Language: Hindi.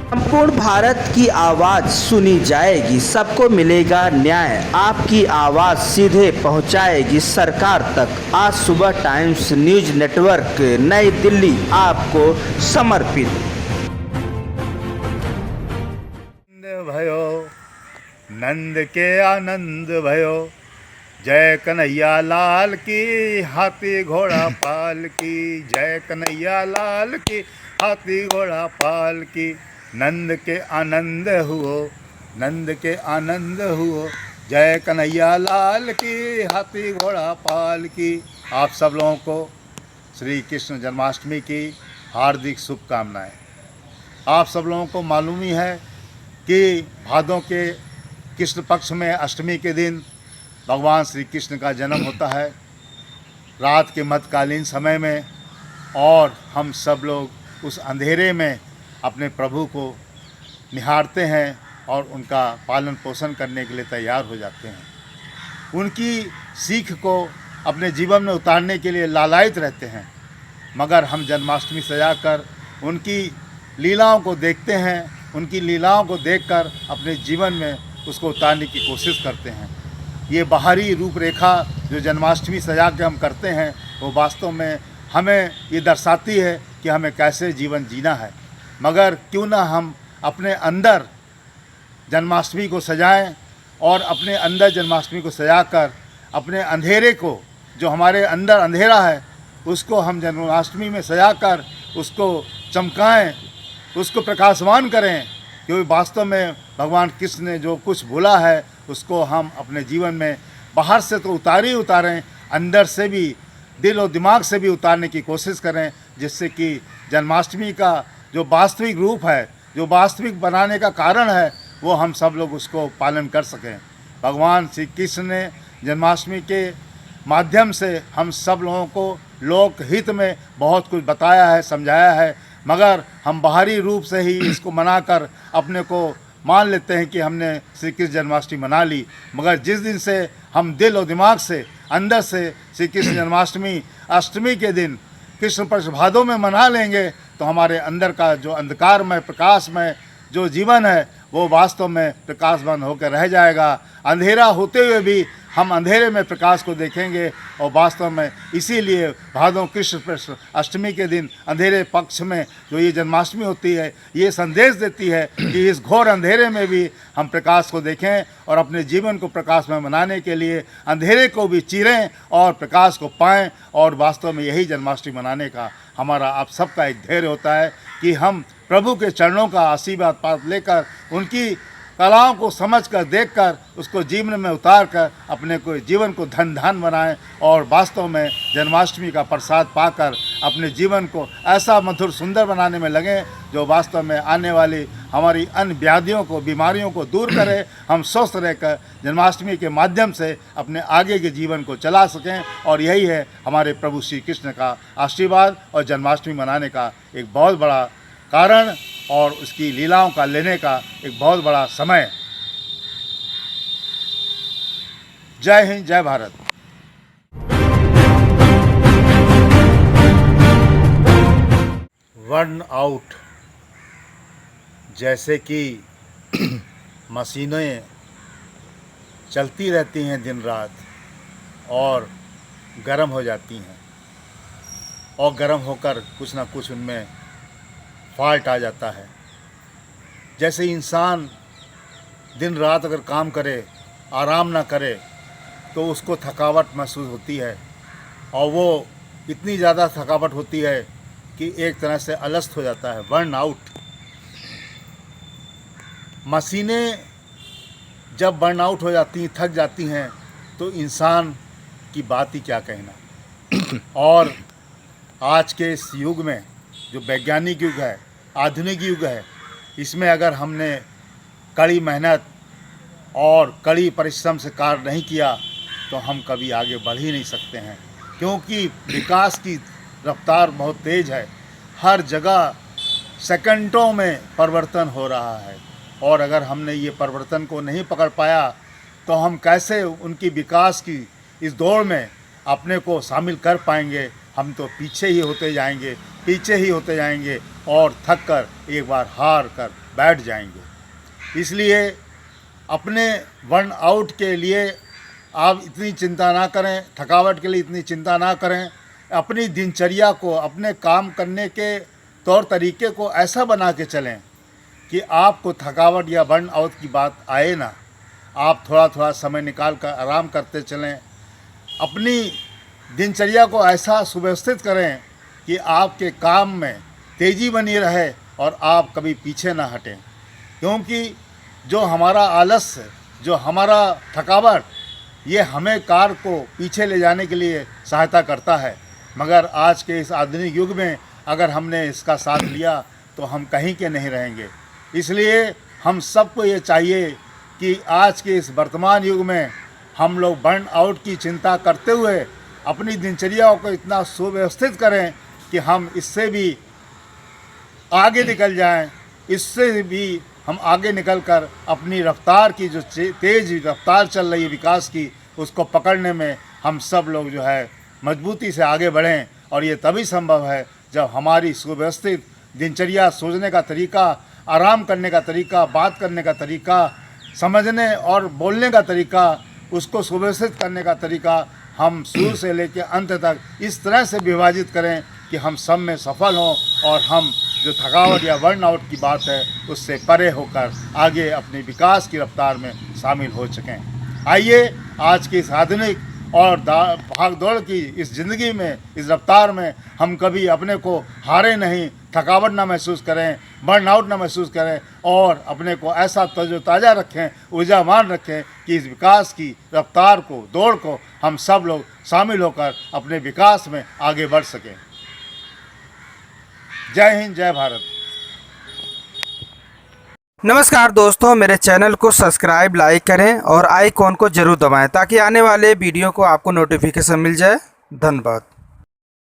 संपूर्ण भारत की आवाज़ सुनी जाएगी, सबको मिलेगा न्याय, आपकी आवाज़ सीधे पहुंचाएगी सरकार तक। आज सुबह टाइम्स न्यूज़ नेटवर्क नई दिल्ली आपको समर्पित। भयो नंद के आनंद भयो, जय कन्हैया लाल की, हाथी घोड़ा पाल की, जय कन्हैया लाल की, हाथी घोड़ा पाल की। नंद के आनंद हुओ, नंद के आनंद हुओ, जय कन्हैया लाल की, हाथी घोड़ा पाल की। आप सब लोगों को श्री कृष्ण जन्माष्टमी की हार्दिक शुभकामनाएं। आप सब लोगों को मालूम ही है कि भादों के कृष्ण पक्ष में अष्टमी के दिन भगवान श्री कृष्ण का जन्म होता है, रात के मध्यकालीन समय में, और हम सब लोग उस अंधेरे में अपने प्रभु को निहारते हैं और उनका पालन पोषण करने के लिए तैयार हो जाते हैं। उनकी सीख को अपने जीवन में उतारने के लिए लालायित रहते हैं, मगर हम जन्माष्टमी सजाकर उनकी लीलाओं को देखते हैं, उनकी लीलाओं को देखकर अपने जीवन में उसको उतारने की कोशिश करते हैं। ये बाहरी रूपरेखा जो जन्माष्टमी सजा के हम करते हैं, वो वास्तव में हमें ये दर्शाती है कि हमें कैसे जीवन जीना है। मगर क्यों ना हम अपने अंदर जन्माष्टमी को सजाएं और अपने अंदर जन्माष्टमी को सजाकर अपने अंधेरे को, जो हमारे अंदर अंधेरा है, उसको हम जन्माष्टमी में सजाकर उसको चमकाएं, उसको प्रकाशमान करें। क्योंकि वास्तव में भगवान कृष्ण ने जो कुछ बोला है उसको हम अपने जीवन में बाहर से तो उतारें, अंदर से भी, दिल और दिमाग से भी उतारने की कोशिश करें, जिससे कि जन्माष्टमी का जो वास्तविक रूप है, जो वास्तविक बनाने का कारण है, वो हम सब लोग उसको पालन कर सकें। भगवान श्री कृष्ण ने जन्माष्टमी के माध्यम से हम सब लोगों को लोकहित में बहुत कुछ बताया है, समझाया है, मगर हम बाहरी रूप से ही इसको मनाकर अपने को मान लेते हैं कि हमने श्री कृष्ण जन्माष्टमी मना ली। मगर जिस दिन से हम दिल और दिमाग से, अंदर से श्री कृष्ण जन्माष्टमी अष्टमी के दिन कृष्ण पक्ष भादों में मना लेंगे, तो हमारे अंदर का जो अंधकारमय प्रकाशमय जो जीवन है, वो वास्तव में प्रकाशवान होकर रह जाएगा। अंधेरा होते हुए भी हम अंधेरे में प्रकाश को देखेंगे। और वास्तव में इसीलिए भादों कृष्ण पक्ष अष्टमी के दिन अंधेरे पक्ष में जो ये जन्माष्टमी होती है, ये संदेश देती है कि इस घोर अंधेरे में भी हम प्रकाश को देखें और अपने जीवन को प्रकाश में मनाने के लिए अंधेरे को भी चीरें और प्रकाश को पाएं। और वास्तव में यही जन्माष्टमी मनाने का हमारा आप सबका एक धैर्य होता है कि हम प्रभु के चरणों का आशीर्वाद पात्र लेकर, उनकी कलाओं को समझकर, देखकर, उसको जीवन में उतार कर अपने को जीवन को धन धान बनाएं और वास्तव में जन्माष्टमी का प्रसाद पाकर अपने जीवन को ऐसा मधुर सुंदर बनाने में लगें, जो वास्तव में आने वाली हमारी अन्य व्याधियों को, बीमारियों को दूर करे। हम स्वस्थ रहकर जन्माष्टमी के माध्यम से अपने आगे के जीवन को चला सकें। और यही है हमारे प्रभु श्री कृष्ण का आशीर्वाद और जन्माष्टमी मनाने का एक बहुत बड़ा कारण और उसकी लीलाओं का लेने का एक बहुत बड़ा समय। जय हिंद, जय भारत। वर्न आउट, जैसे कि मशीनें चलती रहती हैं दिन रात और गर्म हो जाती हैं, और गर्म होकर कुछ ना कुछ उनमें फॉल्ट आ जाता है। जैसे इंसान दिन रात अगर काम करे, आराम ना करे, तो उसको थकावट महसूस होती है, और वो इतनी ज़्यादा थकावट होती है कि एक तरह से अलस्त हो जाता है, बर्न आउट। मशीनें जब बर्न आउट हो जाती हैं, थक जाती हैं, तो इंसान की बात ही क्या कहना। और आज के इस युग में, जो वैज्ञानिक युग है, आधुनिक युग है, इसमें अगर हमने कड़ी मेहनत और कड़ी परिश्रम से कार्य नहीं किया, तो हम कभी आगे बढ़ ही नहीं सकते हैं। क्योंकि विकास की रफ्तार बहुत तेज़ है, हर जगह सेकंडों में परिवर्तन हो रहा है, और अगर हमने ये परिवर्तन को नहीं पकड़ पाया, तो हम कैसे उनकी विकास की इस दौड़ में अपने को शामिल कर पाएंगे। हम तो पीछे ही होते जाएंगे और थक कर एक बार हार कर बैठ जाएंगे। इसलिए अपने बर्न आउट के लिए आप इतनी चिंता ना करें, थकावट के लिए इतनी चिंता ना करें। अपनी दिनचर्या को, अपने काम करने के तौर तरीके को ऐसा बना के चलें कि आपको थकावट या बर्न आउट की बात आए ना। आप थोड़ा थोड़ा समय निकाल कर आराम करते चलें। अपनी दिनचर्या को ऐसा सुव्यवस्थित करें कि आपके काम में तेज़ी बनी रहे और आप कभी पीछे ना हटें। क्योंकि जो हमारा आलस्य, जो हमारा थकावट, ये हमें कार को पीछे ले जाने के लिए सहायता करता है। मगर आज के इस आधुनिक युग में अगर हमने इसका साथ लिया तो हम कहीं के नहीं रहेंगे। इसलिए हम सबको ये चाहिए कि आज के इस वर्तमान युग में हम लोग बर्न आउट की चिंता करते हुए अपनी दिनचर्या को इतना सुव्यवस्थित करें कि हम इससे भी आगे निकल जाएं। इससे भी हम आगे निकल कर अपनी रफ्तार की जो तेज़ रफ्तार चल रही है विकास की, उसको पकड़ने में हम सब लोग जो है मजबूती से आगे बढ़ें। और ये तभी संभव है जब हमारी सुव्यवस्थित दिनचर्या, सोचने का तरीका, आराम करने का तरीका, बात करने का तरीका, समझने और बोलने का तरीका, उसको सुव्यवस्थित करने का तरीका हम शुरू से लेकर अंत तक इस तरह से विभाजित करें कि हम सब में सफल हों और हम जो थकावट या बर्न आउट की बात है उससे परे होकर आगे अपने विकास की रफ्तार में शामिल हो सकें। आइए आज की इस आधुनिक और भाग दौड़ की इस ज़िंदगी में, इस रफ्तार में हम कभी अपने को हारे नहीं, थकावट ना महसूस करें, बर्न आउट ना महसूस करें और अपने को ऐसा तरोताज़ा रखें, ऊर्जावान रखें कि इस विकास की रफ्तार को, दौड़ को हम सब लोग शामिल होकर अपने विकास में आगे बढ़ सकें। जय हिंद, जय भारत। नमस्कार दोस्तों, मेरे चैनल को सब्सक्राइब, लाइक करें और आइकॉन को जरूर दबाएं ताकि आने वाले वीडियो को आपको नोटिफिकेशन मिल जाए। धन्यवाद।